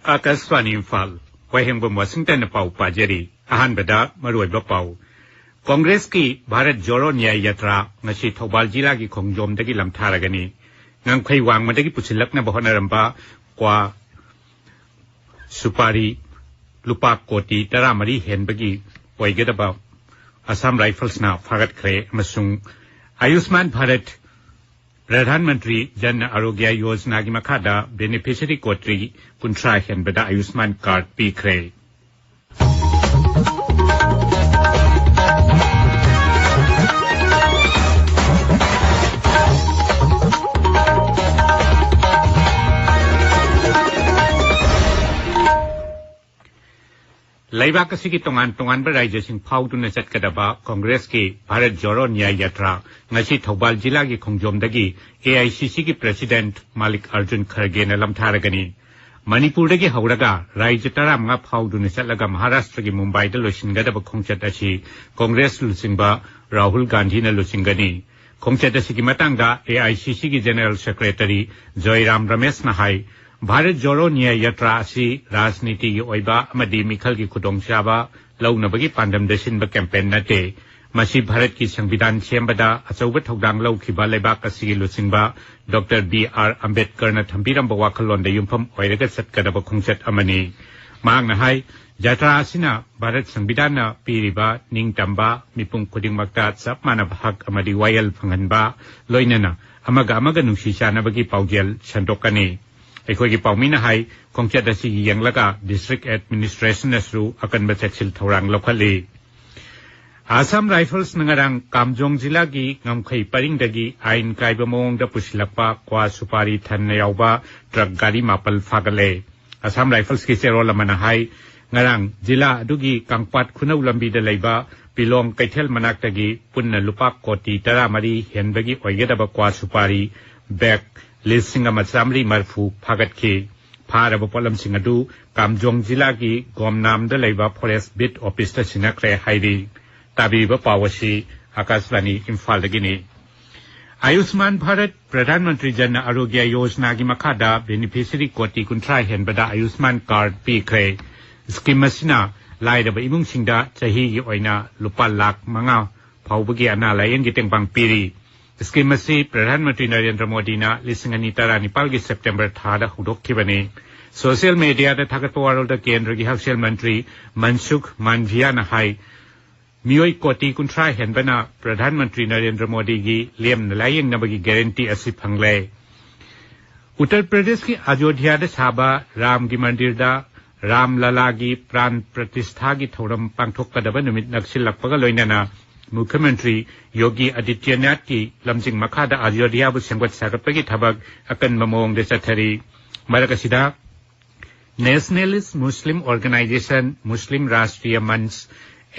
Akashvani Imphal वाहेंगबम Washington पाउ पाजरी अहानबदा मरुई बपाउ कांग्रेस की भारत जोड़ो न्याय यात्रा ngasi थौबाल जिला की खोंजोमदगी लमथारगनी ngangkhai wangmadagi pusilakna bahonaramba kwa supari lupa koti taramari henbagi oigadaba Assam Rifles na fagat khre amasung Ayushman Bharat प्रधानमंत्री जन आरोग्य योजना की मखादा बेनिफिशियरी कोटरी कुंट्रा हेनबदा आयुष्मान कार्ड पीखरे लैबाकसी की तोंगान राज्य सिंह फाउदुन चटकदबा कांग्रेस की भारत जोड़ो न्याय यात्रा ngasi थौबाल जिला की खोंजोमदगी AICC की प्रेसिडेंट मालिक अर्जुन खरगे ने लमथारगनी मणिपुर की हौरगा राज्य तरामंगा फाउदुन चटलगा महाराष्ट्र की मुंबई द लोसिंगदब खोंचत असी कांग्रेस लुसिंगबा राहुल गांधी ने लुसिंगनी खोंचत असी की मतंगा AICC की जनरल सेक्रेटरी जयराम रमेश नहाई भारत जोड़ो न्याय यात्रा असी राजनीति की ओइबा अमदी मिखल की खुदोंचाबा लौनबगी पांडम दसिनबा कैंपेन नते मसी भारत की संविधान सेमबदा अचौबा थौदांग लौखिबा लेबाक असी लुसिंगबा डॉक्टर BR अम्बेडकर न थंबिरंबा वाखलोंद युमफम ओइरगा चटकदबा खोंचत अमनी मांगना हाई यात्रा असिना भारत संविधान न पीरिबा निंगतंबा मिपुंग खुदिंगमक्ता चप मानब हक अमदी वायल फंगनबा लोइनना अमगा नुसी चानबगी पाउजेल संदोकनी अखोगी पाउमीना हाई खोंचत असी यंगलगा डिस्ट्रिक्ट एडमिनिस्ट्रेशन नसु अकनब चेक्सिल थौरांग लौखली आसाम राइफल्स नंगरांग कामजोंग जिला की ngamkhai paringdagi ain kaiba mongda pusilakpa kwa supari than yauba truck gari mapal fagale Assam Rifles की चेरोल मना हाई ngarang जिला अदुगी कांगपात खुनौ लंबी द लैबा पिलोंग कैथेल मनाक्तगी पुन्ना लुपा कोटी तरामरी हेनबगी ओइगदबा kwa supari bag लिसिंग मचामरी मरफू फागतखी फारब pollen Singh अदु कामजोंग जिला की गोमनाम the लैबा forest bit office the सिनाक्रे हाइरी ताबीबा पावसी Akashvani Imphal दगिनी Ayushman Bharat प्रधानमंत्री जन आरोग्य योजना की मखादा बेनिफिशियरी कोटी कुंट्रा हेनबदा आयुष्मान कार्ड पीखरे स्कीम मसिना लाइरब इमुंग सिंगदा चाही की ओइना लुपा लाख मंगा फाउबगी अना लायन की टेंगबांग पीरी स्कीम मसी प्रधानमंत्री नरेंद्र मोदी ना लिसिंगनी तरा निपाल की सितंबर थादा हुडोखिबने सोशल मीडिया द थागतवारोल द केंद्र की हक्सेल मंत्री मनसुख मांडविया न हाई मियोई कोटी कुंट्रा हेनबना प्रधानमंत्री नरेंद्र मोदी की लेम लायंग नबगी गारंटी असि फंगले उत्तर प्रदेश की अयोध्या द साबा राम की मंदिर दा राम लला की प्राण प्रतिष्ठा की थौरम पांगथोकदब नुमित नक्सिलकपगा लोइनना मुख्यमंत्री योगी आदित्यनाथ की लमजिंग मखादा अयोध्या बु संगत सागतपगी थबक अकन ममोंग दे चथरी मरकसिदा नेशनलिस्ट मुस्लिम ऑर्गेनाइजेशन मुस्लिम राष्ट्रीय मंच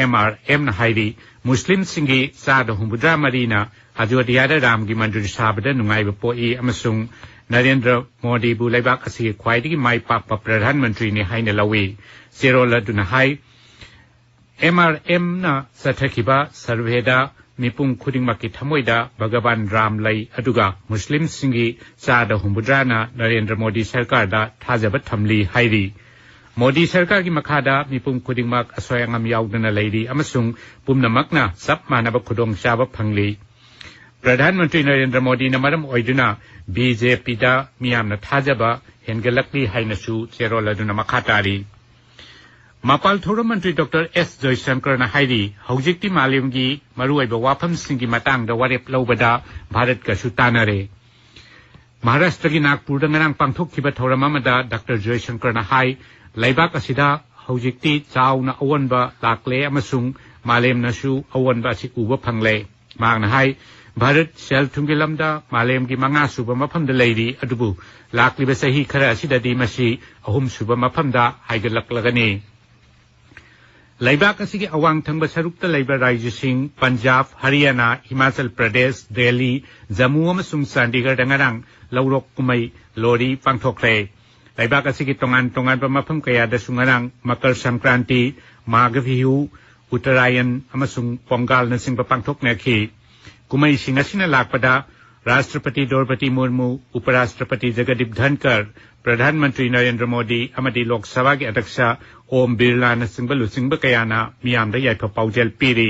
MRM हाइरी मुस्लिम सिंगी चाद हुमुद्रा मरीना अयोध्या राम की मंदिर साबद नुंगाइब पोई अमसुंग नरेंद्र मोदी बु लेबाक असि ख्वाइदगी माई पाकपा प्रधानमंत्री ने हाइने लवी सेरोल दुना हाई MRM ना सथखिबा सर्वेदा मिपुंग खुदिंगमकी थमोइदा भगवान राम लई अदुगा मुस्लिम सिंगी चाद हुमुद्रा ना नरेंद्र मोदी सरकार दा थाजब थमली हाइरी मोदी सरकार की मखादा मिपुम खुदिंगमक असोयंगम याउदना लैरी अमसुंग पुमनमकना सब मानब खुदोंग चाब फंगली प्रधानमंत्री नरेंद्र मोदी न मरम ओइदुना BJP दा मियामना थाजबा हेनगलकली हाइनसु चेरोल अदुना मखातारी मपाल थौरम मंत्री डॉक्टर S जयशंकर न हाइरी हौजिक्ति मालेमगी मरुआइबा वाफम सिंगी मतंग द वारेप लौबदा भारत का सुतानरे महाराष्ट्र की नागपुर द ngरang पांगथोकखिबा थौरम अमदा डॉक्टर जयशंकर न हाई लैबाक असिदा हौजिक्ति चाउना अवनबा लाकले अमसुंग मालेमनसु अवनबा असि उबा फंगले मांगना हाई भारत सेल थुंगी लमदा मालेम की मंगा सुबा मफमदा लैरी अदुबु लाकलिबा सही खरा असिददी मसी अहुम सुबा मफमदा हाइगलकलगनी लैबाक असि की अवांग थंगबा सरुक्ता लैबा राज्यसिंग पंजाब हरियाणा हिमाचल प्रदेश दिल्ली जम्मू अमसुंग चंडीगढ़ दंगरांग लौरोक कुमै लोरी पांगथोखले लैबाक असि की तोंगान मफम कया द सुंगरांग मकर संक्रांति माघ बिहु उत्तरायण अमसुंग पोंगल न सिंग पांगथोकनेखि कुमै सिंग असिना लाकपदा राष्ट्रपति द्रौपदी मुर्मू उपराष्ट्रपति जगदीप धनकर प्रधानमंत्री नरेंद्र मोदी अमदी लोकसभा के अध्यक्ष ओम बिरला नसिंग लुसिंग कयाना मियामदा याइफा पाउजेल पीरी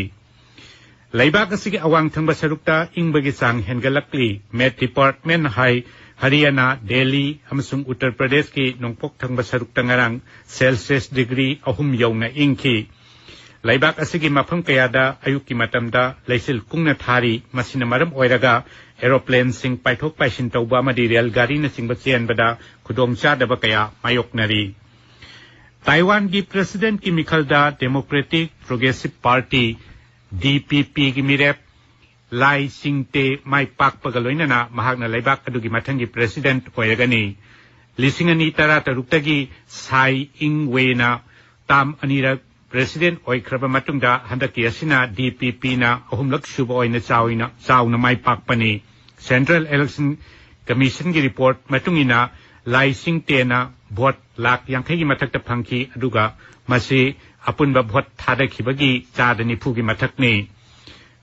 लैबाक असि अवांग थंग सरुक्ता इंबगी सांग हेनगलक्ली मेट डिपार्टमेंट हाई हरियाणा दिल्ली अमसुंग उत्तर प्रदेश की नोंपोक थंग सरुक्ता ngarang सेल्सियस डिग्री अहुम यौना इंखी लैबाक असि मफम कयादा अयुक्की मतमदा लैसिल कुंगना थारी मसिना मरम ओइरगा एरोप्लेन सिंग पाइथोक पाइसिन तौबा मदी रेल गाड़ी न सिंग चेनबदा खुदोंग चादबा कया मायोकनरी ताइवान की प्रेसिडेंट की मिखलदा डेमोक्रेटिक प्रोग्रेसिव पार्टी DPP की मिरेप लाई सिंगते माइ पाकपगा लोइनना महागना लैबाक अदुगी मथंगी प्रेसिडेंट ओइरगनी लिसिंगनी तरा तरुक्तगी साई इंगवेना ताम अनिरक प्रेसिडेंट ओइख्रबा मतुंगदा हंदकी असिना DPP ना अहुमलक सुब ओइना चाउना माइ पाकपनी सेंट्रल इलेक्शन कमीशन की रिपोर्ट मतुंगिना लाई सिंगतेना भोट लाख यांखै की मथक्ता फंखी अदुगा मसी अपुनबा भोट थादखिबगी चाद निफुगी मथकनी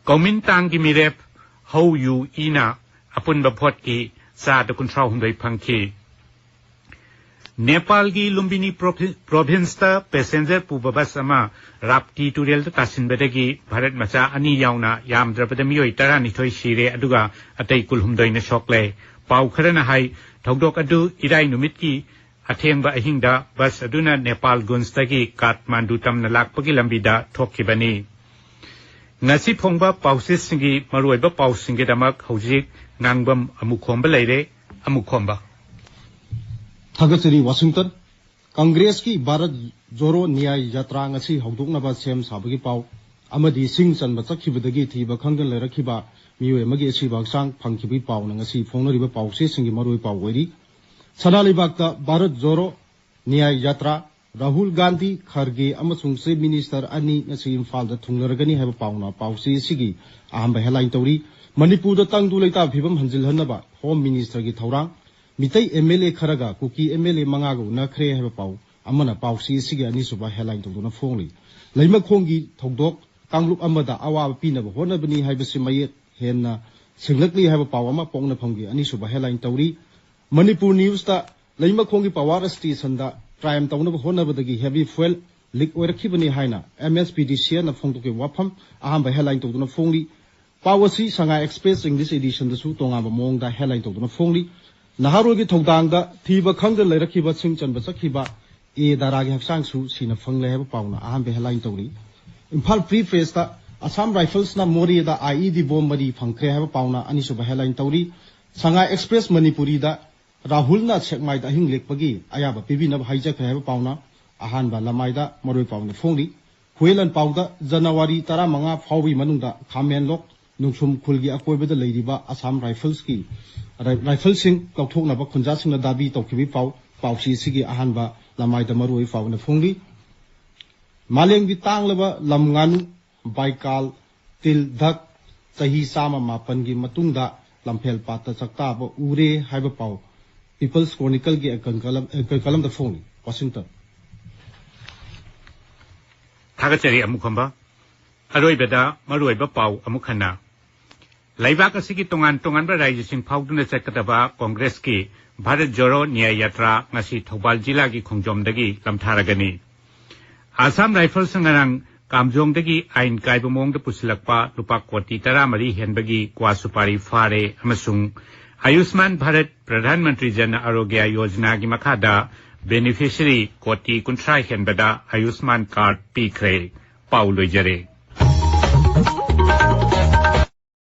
कौमिन तांग की मिरेप हौ यू इना अपुनबा भोट की चाद कुंथ्राउ हुंदै फंखी नेपाल की लुम्बिनी प्रोविंस ता पैसेंजर पुबा बस अमा राप्ती टुरेल तासिनबदगी भारत मचा अनि याउना यामद्रबदा मियोइ 12 सिरे अदुगा अतै कुलहुमदोइना सोकले पाउ खरना हाई थौदोक अदु इराई नुमित की अथेंगबा अहिंगदा बस अदुना नेपाल गुन्सतगी काठमांडू तमना लाकपगी लंबिदा थोखिबनी ngasi phongba pausisingi maruiba pausingi damak hojik Ng.Amukhomba leire Amukhomba Thagachari Washington Congress की भारत जोरो न्याय यात्रा ngasi हौदोकनबा सेम साबगी पाउ amadi sing chanba chakkhibadagi thiba khangdan lerakhiba miwe magi asiba sang phangkhibi पाउ ngasi phongnariba pausi singi marui पाउ ओइरी सनालिबागता भारत जोरो न्याय यात्रा राहुल गांधी खरगे अमसुंग से मिनिस्टर अनि ngasi Imphal da thungnaragani haba pauna pausi sigi ahamba headline tawri Manipur da tangdu leita phibam hanjilhanaba home minister gi thorang mitai MLA kharaga kuki MLA mangago na khre haba pau amana pausi sigi ani suba headline tawduna phongli leima khongi thogdok kangluk amada awa pinaba honabani haibasi mayet henna singlakli haba pau ama pongna phonggi ani suba headline tawri Manipur news ta leima khongi power station da crime tawnaba honabadagi heavy fuel leak oirakibani haina MSPDC na phongtoke wafam ahamba headline tawduna phongli Pawasi Shanghai Express English edition da su tongaba mongda headline tawduna phongli Naharogi thogdangda thiba khangda leirakiba singchanba chakhiba e daragi haksang su sina phangle heba pauna ahamba headline tawri Imphal preface ta Assam Rifles na mori da IED bomb mari phangkre heba pauna ani suba headline tawri Shanghai Express Manipuri da Rahul na chekmai da hinglek pagi ayaba pibi na haijak heba pauna ahan ba lamai da maroi pauna phongli huelan pauda January 15 phaubi manungda khamen lok nungsum khulgi akoibada leiriba Assam Rifles ki rifle sing kauthokna ba khunja sing na dabi tokhibi pausi sigi ahan ba lamai da maroi pauna phongli maleng bi tanglaba lamnganu baikal til dak sahi sama mapan gi matungda lamphel pata chakta ba ure haiba pau People's Chronicle की कलम the phone Washington थागचरी अमुखंबा अरोइबदा मरुइबा पाउ अमुखना लैबाक असि तोंगान तोंगानबा राज्यसिंग फाउदुना चकदबा कांग्रेस की भारत जोड़ो न्याय यात्रा ngasi Thoubal जिला की खोंजोमदगी लमथारगनी आसाम राइफल्स ngarang कामजोंगदगी आइन कायबा मोंगदा पुसलकपा लुपा कोटी 13 हेनबगी क्वा सुपारी फारे अमसुंग आयुष्मान भारत प्रधानमंत्री जन आरोग्य योजना की मखादा बेनिफिशियरी कोटी 30 हेनबदा आयुष्मान कार्ड पीखरे पाउ लोइजरे